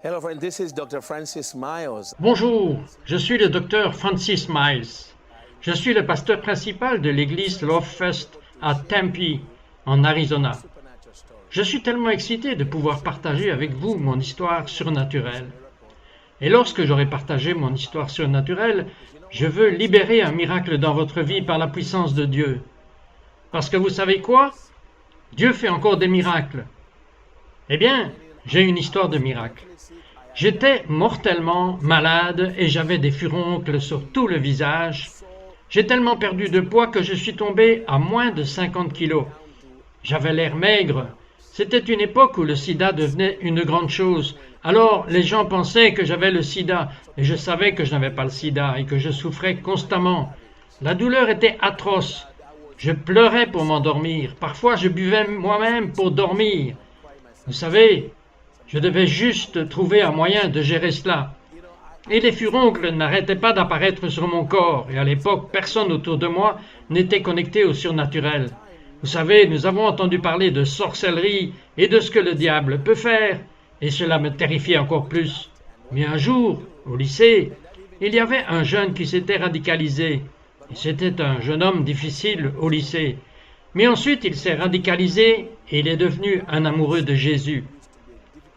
Hello, friend. This is Dr. Francis Miles. Bonjour, je suis le docteur Francis Miles. Je suis le pasteur principal de l'église Love Fest à Tempe, en Arizona. Je suis tellement excité de pouvoir partager avec vous mon histoire surnaturelle. Et lorsque j'aurai partagé mon histoire surnaturelle, je veux libérer un miracle dans votre vie par la puissance de Dieu. Parce que vous savez quoi? Dieu fait encore des miracles. Eh bien, j'ai une histoire de miracle. J'étais mortellement malade et j'avais des furoncles sur tout le visage. J'ai tellement perdu de poids que je suis tombé à moins de 50 kilos. J'avais l'air maigre. C'était une époque où le sida devenait une grande chose. Alors les gens pensaient que j'avais le sida et je savais que je n'avais pas le sida et que je souffrais constamment. La douleur était atroce. Je pleurais pour m'endormir. Parfois je buvais moi-même pour dormir. Vous savez, je devais juste trouver un moyen de gérer cela. Et les furoncles n'arrêtaient pas d'apparaître sur mon corps, et à l'époque, personne autour de moi n'était connecté au surnaturel. Vous savez, nous avons entendu parler de sorcellerie et de ce que le diable peut faire, et cela me terrifiait encore plus. Mais un jour, au lycée, il y avait un jeune qui s'était radicalisé. Et c'était un jeune homme difficile au lycée. Mais ensuite, il s'est radicalisé et il est devenu un amoureux de Jésus.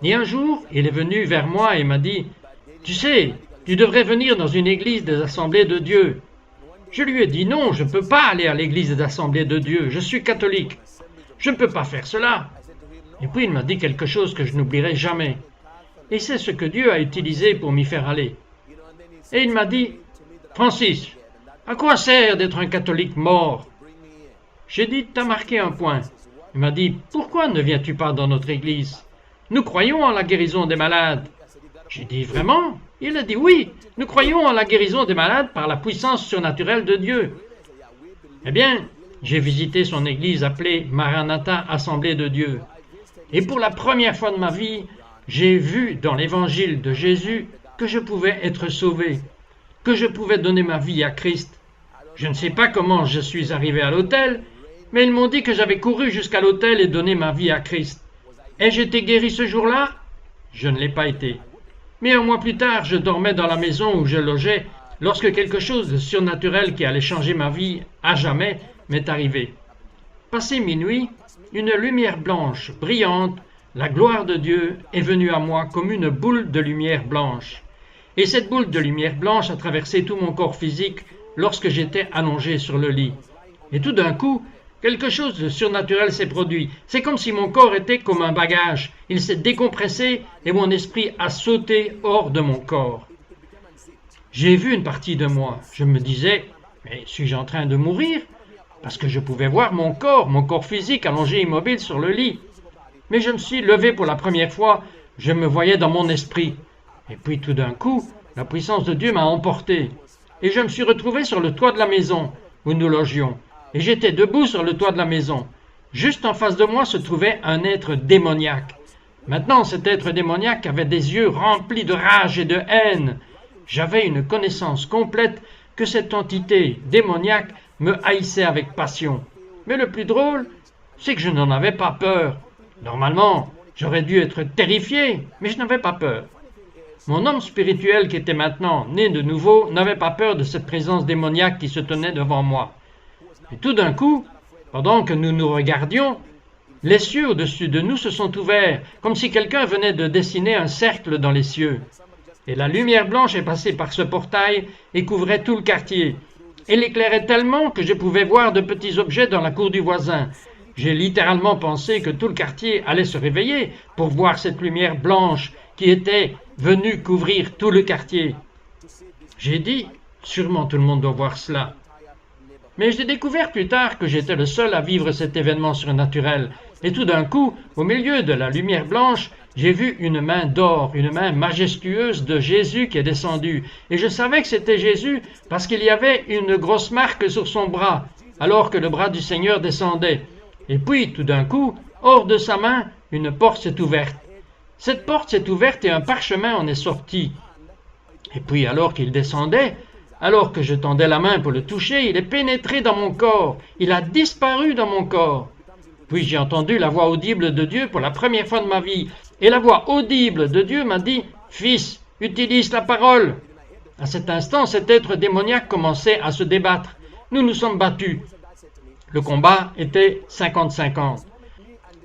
Et un jour, il est venu vers moi et m'a dit « Tu sais, tu devrais venir dans une église des Assemblées de Dieu. » Je lui ai dit « Non, je ne peux pas aller à l'église des Assemblées de Dieu, je suis catholique. Je ne peux pas faire cela. » Et puis il m'a dit quelque chose que je n'oublierai jamais. Et c'est ce que Dieu a utilisé pour m'y faire aller. Et il m'a dit « Francis, à quoi sert d'être un catholique mort ?» J'ai dit « T'as marqué un point. » Il m'a dit « Pourquoi ne viens-tu pas dans notre église ? Nous croyons en la guérison des malades. » J'ai dit « Vraiment ?» Il a dit « Oui, nous croyons en la guérison des malades par la puissance surnaturelle de Dieu. » Eh bien, j'ai visité son église appelée Maranatha Assemblée de Dieu. Et pour la première fois de ma vie, j'ai vu dans l'évangile de Jésus que je pouvais être sauvé, que je pouvais donner ma vie à Christ. Je ne sais pas comment je suis arrivé à l'autel, mais ils m'ont dit que j'avais couru jusqu'à l'autel et donné ma vie à Christ. Ai-je été guéri ce jour-là? Je ne l'ai pas été. Mais un mois plus tard, je dormais dans la maison où je logeais lorsque quelque chose de surnaturel qui allait changer ma vie à jamais m'est arrivé. Passé minuit, une lumière blanche, brillante, la gloire de Dieu est venue à moi comme une boule de lumière blanche. Et cette boule de lumière blanche a traversé tout mon corps physique lorsque j'étais allongé sur le lit. Et tout d'un coup, quelque chose de surnaturel s'est produit. C'est comme si mon corps était comme un bagage. Il s'est décompressé et mon esprit a sauté hors de mon corps. J'ai vu une partie de moi. Je me disais, mais suis-je en train de mourir? Parce que je pouvais voir mon corps physique allongé immobile sur le lit. Mais je me suis levé pour la première fois. Je me voyais dans mon esprit. Et puis tout d'un coup, la puissance de Dieu m'a emporté. Et je me suis retrouvé sur le toit de la maison où nous logions. Et j'étais debout sur le toit de la maison. Juste en face de moi se trouvait un être démoniaque. Maintenant, cet être démoniaque avait des yeux remplis de rage et de haine. J'avais une connaissance complète que cette entité démoniaque me haïssait avec passion. Mais le plus drôle, c'est que je n'en avais pas peur. Normalement, j'aurais dû être terrifié, mais je n'avais pas peur. Mon homme spirituel qui était maintenant né de nouveau n'avait pas peur de cette présence démoniaque qui se tenait devant moi. Et tout d'un coup, pendant que nous nous regardions, les cieux au-dessus de nous se sont ouverts, comme si quelqu'un venait de dessiner un cercle dans les cieux. Et la lumière blanche est passée par ce portail et couvrait tout le quartier. Elle éclairait tellement que je pouvais voir de petits objets dans la cour du voisin. J'ai littéralement pensé que tout le quartier allait se réveiller pour voir cette lumière blanche qui était venue couvrir tout le quartier. J'ai dit, sûrement tout le monde doit voir cela. Mais j'ai découvert plus tard que j'étais le seul à vivre cet événement surnaturel. Et tout d'un coup, au milieu de la lumière blanche, j'ai vu une main d'or, une main majestueuse de Jésus qui est descendue. Et je savais que c'était Jésus parce qu'il y avait une grosse marque sur son bras, alors que le bras du Seigneur descendait. Et puis, tout d'un coup, hors de sa main, une porte s'est ouverte. Cette porte s'est ouverte et un parchemin en est sorti. Et puis, alors qu'il descendait, alors que je tendais la main pour le toucher, il est pénétré dans mon corps. Il a disparu dans mon corps. Puis j'ai entendu la voix audible de Dieu pour la première fois de ma vie. Et la voix audible de Dieu m'a dit Fils, utilise la parole. » À cet instant, cet être démoniaque commençait à se débattre. Nous nous sommes battus. Le combat était 50-50.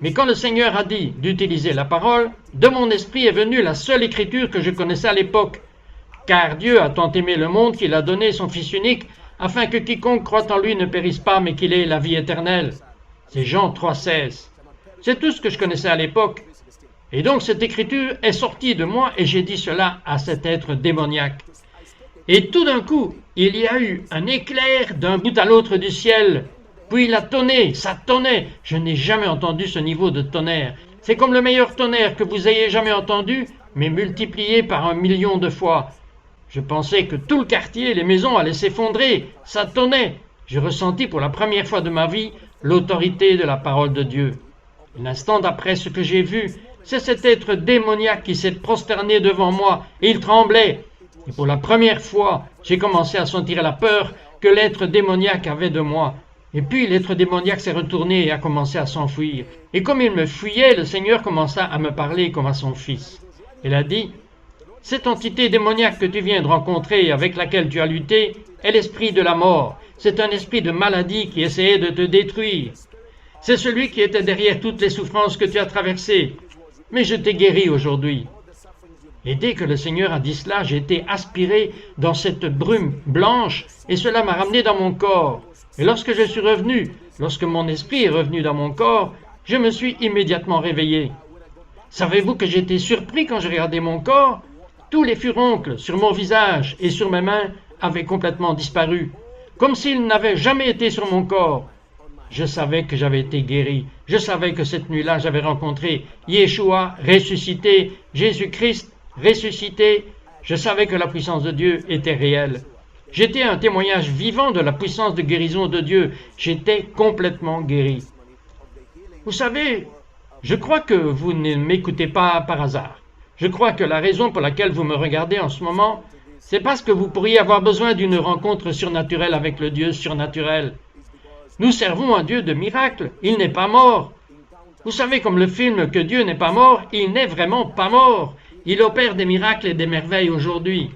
Mais quand le Seigneur a dit d'utiliser la parole, de mon esprit est venue la seule écriture que je connaissais à l'époque. Car Dieu a tant aimé le monde qu'il a donné son Fils unique, afin que quiconque croit en lui ne périsse pas, mais qu'il ait la vie éternelle. C'est Jean 3,16. C'est tout ce que je connaissais à l'époque. Et donc cette écriture est sortie de moi et j'ai dit cela à cet être démoniaque. Et tout d'un coup, il y a eu un éclair d'un bout à l'autre du ciel. Puis il a tonné, ça tonnait. Je n'ai jamais entendu ce niveau de tonnerre. C'est comme le meilleur tonnerre que vous ayez jamais entendu, mais multiplié par 1 million de fois. Je pensais que tout le quartier, les maisons allaient s'effondrer. Ça tonnait. J'ai ressenti pour la première fois de ma vie l'autorité de la parole de Dieu. Un instant d'après ce que j'ai vu, c'est cet être démoniaque qui s'est prosterné devant moi et il tremblait. Et pour la première fois, j'ai commencé à sentir la peur que l'être démoniaque avait de moi. Et puis l'être démoniaque s'est retourné et a commencé à s'enfuir. Et comme il me fuyait, le Seigneur commença à me parler comme à son fils. Il a dit: « Cette entité démoniaque que tu viens de rencontrer et avec laquelle tu as lutté est l'esprit de la mort. C'est un esprit de maladie qui essayait de te détruire. C'est celui qui était derrière toutes les souffrances que tu as traversées. Mais je t'ai guéri aujourd'hui. » Et dès que le Seigneur a dit cela, j'ai été aspiré dans cette brume blanche et cela m'a ramené dans mon corps. Et lorsque je suis revenu, lorsque mon esprit est revenu dans mon corps, je me suis immédiatement réveillé. Savez-vous que j'étais surpris quand j'ai regardé mon corps? Tous les furoncles sur mon visage et sur mes mains avaient complètement disparu, comme s'ils n'avaient jamais été sur mon corps. Je savais que j'avais été guéri. Je savais que cette nuit-là, j'avais rencontré Yeshua ressuscité, Jésus-Christ ressuscité. Je savais que la puissance de Dieu était réelle. J'étais un témoignage vivant de la puissance de guérison de Dieu. J'étais complètement guéri. Vous savez, je crois que vous ne m'écoutez pas par hasard. Je crois que la raison pour laquelle vous me regardez en ce moment, c'est parce que vous pourriez avoir besoin d'une rencontre surnaturelle avec le Dieu surnaturel. Nous servons un Dieu de miracles. Il n'est pas mort. Vous savez, comme le film que Dieu n'est pas mort, il n'est vraiment pas mort. Il opère des miracles et des merveilles aujourd'hui.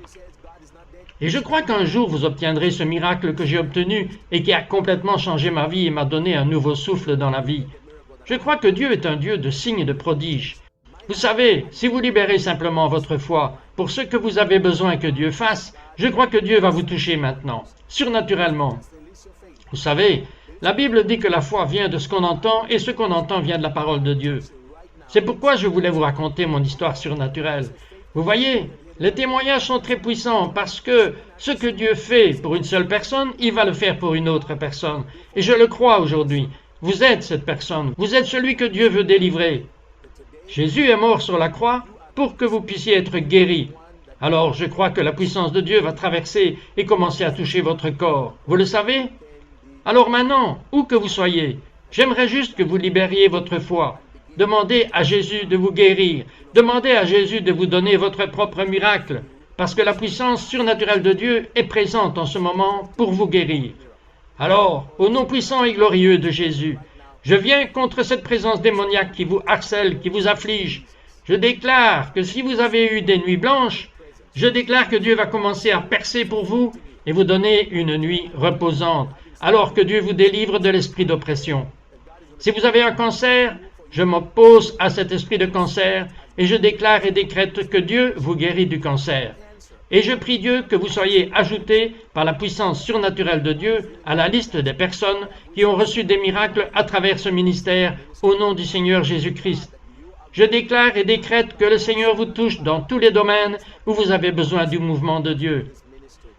Et je crois qu'un jour vous obtiendrez ce miracle que j'ai obtenu et qui a complètement changé ma vie et m'a donné un nouveau souffle dans la vie. Je crois que Dieu est un Dieu de signes et de prodiges. Vous savez, si vous libérez simplement votre foi pour ce que vous avez besoin que Dieu fasse, je crois que Dieu va vous toucher maintenant, surnaturellement. Vous savez, la Bible dit que la foi vient de ce qu'on entend et ce qu'on entend vient de la parole de Dieu. C'est pourquoi je voulais vous raconter mon histoire surnaturelle. Vous voyez, les témoignages sont très puissants parce que ce que Dieu fait pour une seule personne, il va le faire pour une autre personne. Et je le crois aujourd'hui. Vous êtes cette personne. Vous êtes celui que Dieu veut délivrer. Jésus est mort sur la croix pour que vous puissiez être guéris. Alors je crois que la puissance de Dieu va traverser et commencer à toucher votre corps. Vous le savez? Alors maintenant, où que vous soyez, j'aimerais juste que vous libériez votre foi. Demandez à Jésus de vous guérir. Demandez à Jésus de vous donner votre propre miracle, parce que la puissance surnaturelle de Dieu est présente en ce moment pour vous guérir. Alors, au nom puissant et glorieux de Jésus, je viens contre cette présence démoniaque qui vous harcèle, qui vous afflige. Je déclare que si vous avez eu des nuits blanches, je déclare que Dieu va commencer à percer pour vous et vous donner une nuit reposante, alors que Dieu vous délivre de l'esprit d'oppression. Si vous avez un cancer, je m'oppose à cet esprit de cancer et je déclare et décrète que Dieu vous guérit du cancer. Et je prie Dieu que vous soyez ajoutés par la puissance surnaturelle de Dieu à la liste des personnes qui ont reçu des miracles à travers ce ministère au nom du Seigneur Jésus-Christ. Je déclare et décrète que le Seigneur vous touche dans tous les domaines où vous avez besoin du mouvement de Dieu.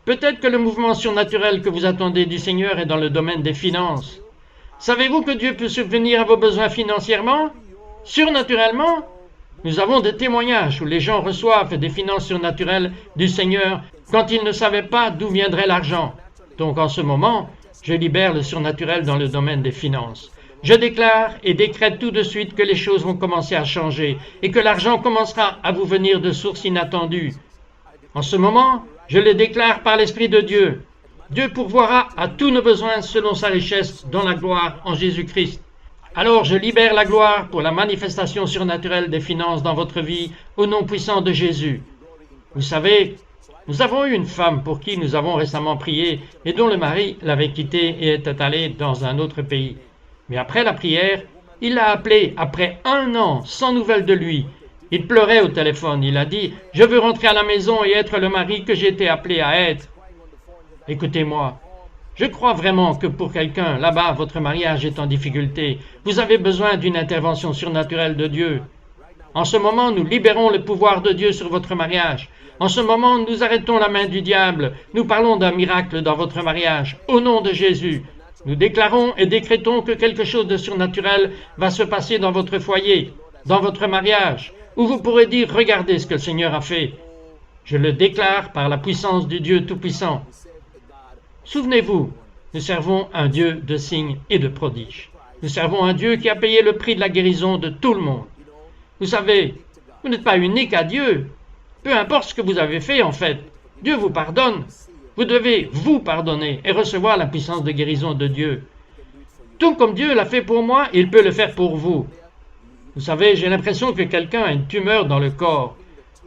Peut-être que le mouvement surnaturel que vous attendez du Seigneur est dans le domaine des finances. Savez-vous que Dieu peut subvenir à vos besoins financièrement? Surnaturellement? Nous avons des témoignages où les gens reçoivent des finances surnaturelles du Seigneur quand ils ne savaient pas d'où viendrait l'argent. Donc en ce moment, je libère le surnaturel dans le domaine des finances. Je déclare et décrète tout de suite que les choses vont commencer à changer et que l'argent commencera à vous venir de sources inattendues. En ce moment, je le déclare par l'Esprit de Dieu. Dieu pourvoira à tous nos besoins selon sa richesse dans la gloire en Jésus-Christ. Alors je libère la gloire pour la manifestation surnaturelle des finances dans votre vie au nom puissant de Jésus. Vous savez, nous avons eu une femme pour qui nous avons récemment prié et dont le mari l'avait quittée et était allé dans un autre pays. Mais après la prière, il l'a appelé après 1 an sans nouvelles de lui. Il pleurait au téléphone. Il a dit « Je veux rentrer à la maison et être le mari que j'ai été appelé à être. » Écoutez-moi, je crois vraiment que pour quelqu'un, là-bas, votre mariage est en difficulté. Vous avez besoin d'une intervention surnaturelle de Dieu. En ce moment, nous libérons le pouvoir de Dieu sur votre mariage. En ce moment, nous arrêtons la main du diable. Nous parlons d'un miracle dans votre mariage. Au nom de Jésus, nous déclarons et décrétons que quelque chose de surnaturel va se passer dans votre foyer, dans votre mariage, où vous pourrez dire « Regardez ce que le Seigneur a fait ». Je le déclare par la puissance du Dieu Tout-Puissant. Souvenez-vous, nous servons un Dieu de signes et de prodiges. Nous servons un Dieu qui a payé le prix de la guérison de tout le monde. Vous savez, vous n'êtes pas unique à Dieu. Peu importe ce que vous avez fait, en fait, Dieu vous pardonne. Vous devez vous pardonner et recevoir la puissance de guérison de Dieu. Tout comme Dieu l'a fait pour moi, il peut le faire pour vous. Vous savez, j'ai l'impression que quelqu'un a une tumeur dans le corps.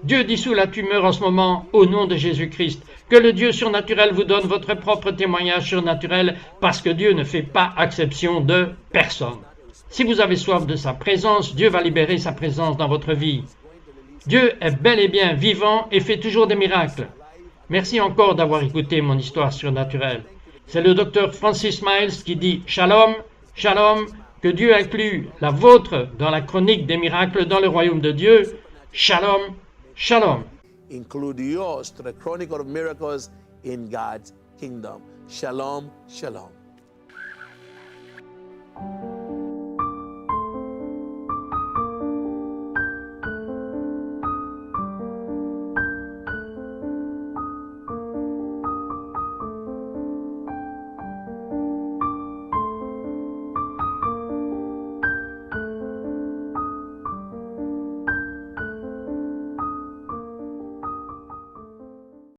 Dieu dissout la tumeur en ce moment au nom de Jésus-Christ. Que le Dieu surnaturel vous donne votre propre témoignage surnaturel parce que Dieu ne fait pas exception de personne. Si vous avez soif de sa présence, Dieu va libérer sa présence dans votre vie. Dieu est bel et bien vivant et fait toujours des miracles. Merci encore d'avoir écouté mon histoire surnaturelle. C'est le docteur Francis Miles qui dit « Shalom, shalom », que Dieu inclut la vôtre dans la chronique des miracles dans le royaume de Dieu. Shalom, shalom. Include yours to the chronicle of miracles in God's kingdom. Shalom, shalom.